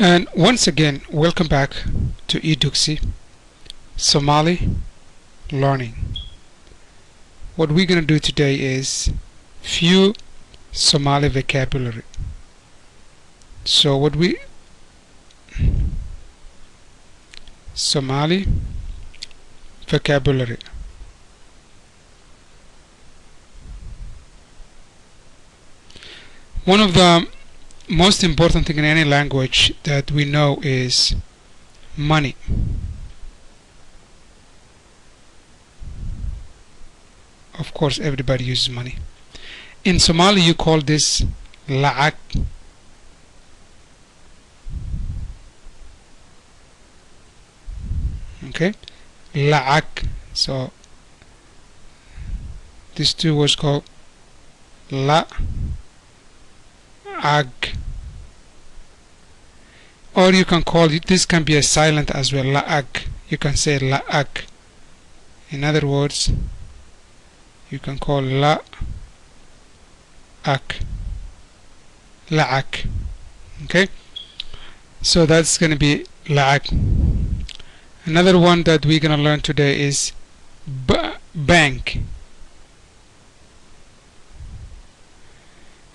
And once again, welcome back to Eduxi Somali Learning. What we're going to do today is few Somali vocabulary. So Somali vocabulary. One of the most important thing in any language that we know is money. Of course, everybody uses money. In Somali, you call this la'ak. Okay, la'ak. So these two words called la ag, or you can call it, this can be a silent as well, la'ag. You can say la'ag. In other words, you can call la'ak, la'ak. Okay, so that's going to be la'ag. Another one that we're going to learn today is bank.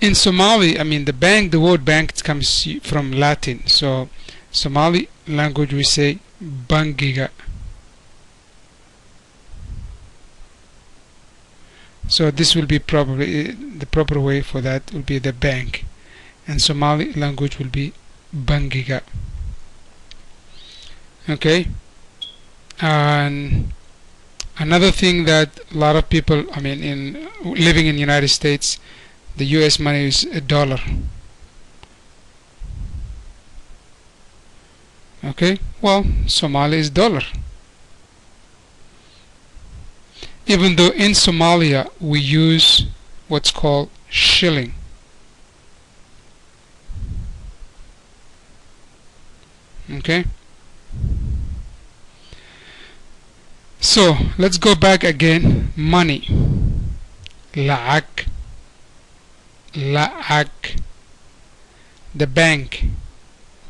In Somali, the word bank comes from Latin. So Somali language we say bangiga. So this will be probably the proper way for that will be the bank, and Somali language will be bangiga. Okay, and another thing that a lot of people, in living in the United States, the US money is a dollar. Okay, well, Somali is dollar. Even though in Somalia we use what's called shilling. Okay, so let's go back again. Money, la'ak, la'ak. The bank,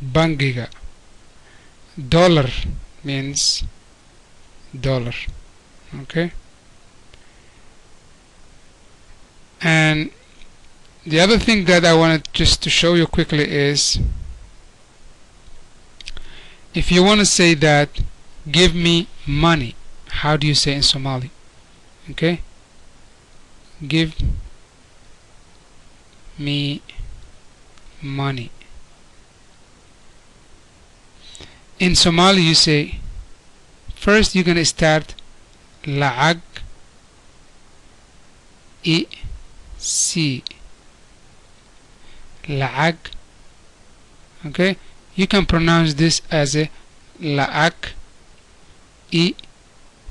bangiga. Dollar means dollar. Okay, and the other thing that I wanted just to show you quickly is, if you want to say that give me money, how do you say in Somali? Okay, give me money. In Somali you say, first you're gonna start la'ag I si, la'ag. Okay, you can pronounce this as a la'ag I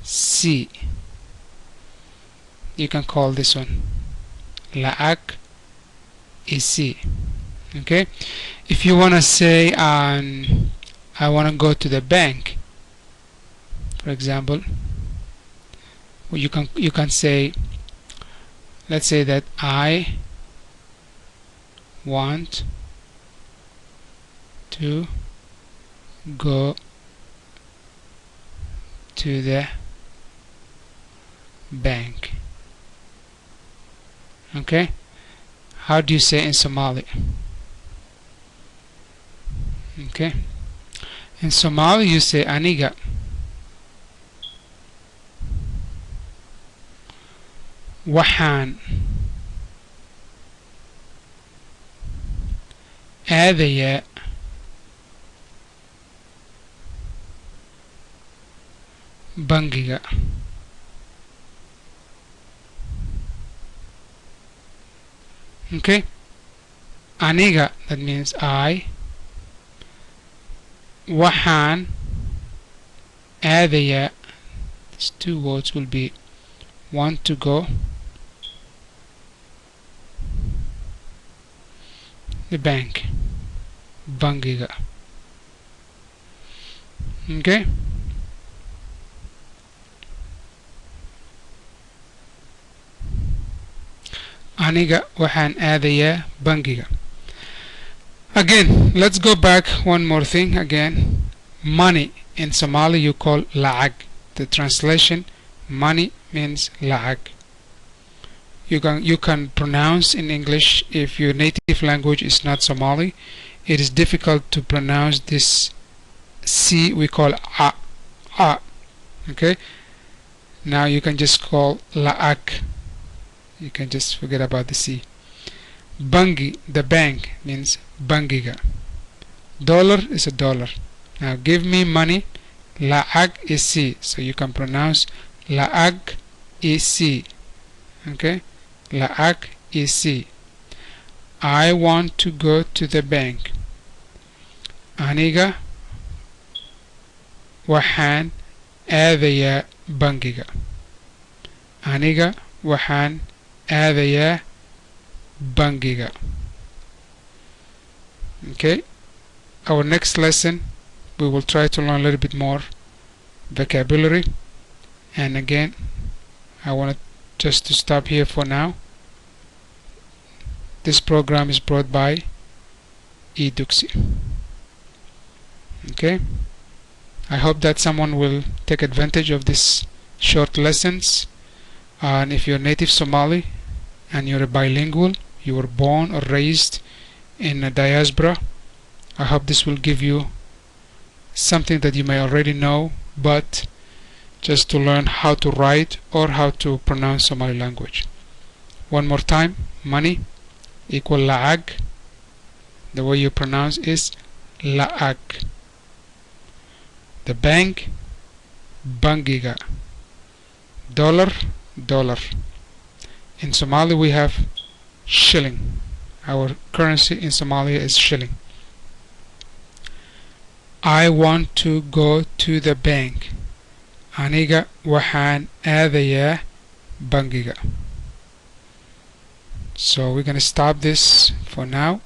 si. You can call this one la'ag I si. Okay, if you want to say I want to go to the bank, for example, you can say, let's say that I want to go to the bank. Okay, how do you say in Somali? Okay, in Somali you say aniga waxaan aadayaa bangiga. Okay, aniga, that means I. Waxaan aadayaa, these two words will be want to go, the bank, bangiga. Okay, aniga waxaan aadayaa bangiga. Again, let's go back one more thing again. Money in Somali you call la'ag. The translation, money means la'ag. You can pronounce in English. If your native language is not Somali, it is difficult to pronounce this C we call a. Okay, now you can just call la'ag. You can just forget about the C. Bangi, the bank, means bangiga. Dollar is a dollar. Now give me money. La'ag is C, so you can pronounce la'ag is C. Okay, la'ag is C. I want to go to the bank. Aniga waxaan aadayaa bangiga. Aniga waxaan aadayaa bangiga. Okay, our next lesson we will try to learn a little bit more vocabulary, and again I want just to stop here for now. This program is brought by eDuxi. Okay, I hope that someone will take advantage of these short lessons, and if you're native Somali and you're a bilingual, you were born or raised in a diaspora, I hope this will give you something that you may already know, but just to learn how to write or how to pronounce Somali language. One more time, money equal la'ag. The way you pronounce is la'ag. The bank, bangiga. Dollar, dollar. In Somali we have shilling. Our currency in Somalia is shilling. I want to go to the bank. Aniga waxaan aadayaa bangiga. So we're going to stop this for now.